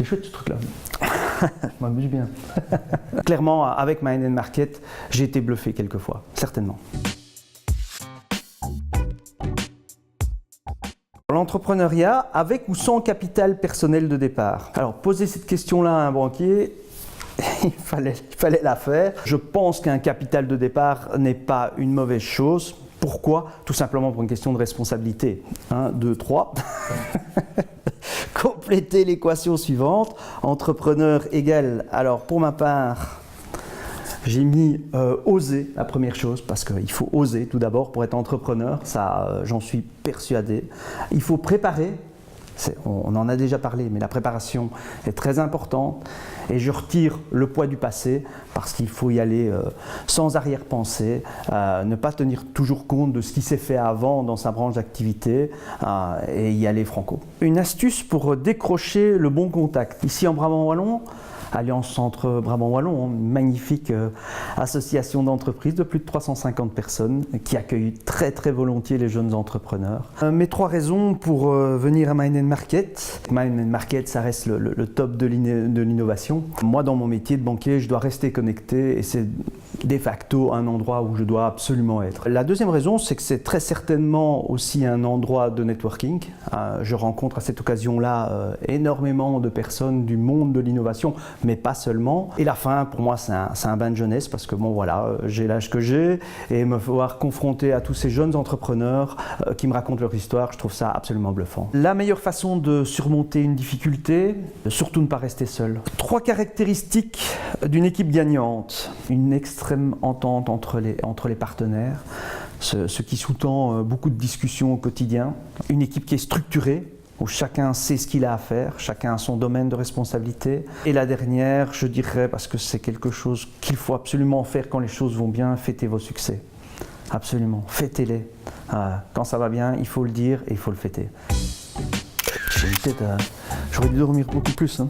C'est chouette ce truc-là. Je m'amuse bien. Clairement, avec Mind and Market, j'ai été bluffé quelquefois, certainement. L'entrepreneuriat avec ou sans capital personnel de départ. Alors, poser cette question-là à un banquier, il fallait la faire. Je pense qu'un capital de départ n'est pas une mauvaise chose. Pourquoi? Tout simplement pour une question de responsabilité. 1, 2, 3. Compléter l'équation suivante. Entrepreneur égale, alors pour ma part, j'ai mis oser, la première chose, parce qu'il faut oser tout d'abord pour être entrepreneur, ça j'en suis persuadé. Il faut préparer, on en a déjà parlé, mais la préparation est très importante. Et je retire le poids du passé parce qu'il faut y aller sans arrière-pensée, ne pas tenir toujours compte de ce qui s'est fait avant dans sa branche d'activité et y aller franco. Une astuce pour décrocher le bon contact. Ici en Brabant Wallon, Alliance Centre Brabant Wallon, une magnifique association d'entreprises de plus de 350 personnes qui accueille très très volontiers les jeunes entrepreneurs. Mes 3 raisons pour venir à Mind and Market. Mind and Market, ça reste le top de l'innovation. Moi, dans mon métier de banquier, je dois rester connecté et c'est de facto un endroit où je dois absolument être. La deuxième raison, c'est que c'est très certainement aussi un endroit de networking. Je rencontre à cette occasion-là énormément de personnes du monde de l'innovation, mais pas seulement. Et la fin, pour moi, c'est un bain de jeunesse parce que bon voilà, j'ai l'âge que j'ai et me voir confronter à tous ces jeunes entrepreneurs qui me racontent leur histoire, je trouve ça absolument bluffant. La meilleure façon de surmonter une difficulté, surtout ne pas rester seul. 3 caractéristiques d'une équipe gagnante. Une extrême entente entre les partenaires, ce qui sous-tend beaucoup de discussions au quotidien. Une équipe qui est structurée, où chacun sait ce qu'il a à faire, chacun a son domaine de responsabilité. Et la dernière, je dirais, parce que c'est quelque chose qu'il faut absolument faire quand les choses vont bien, fêtez vos succès. Absolument, fêtez-les. Quand ça va bien, il faut le dire et il faut le fêter. J'aurais dû dormir beaucoup plus.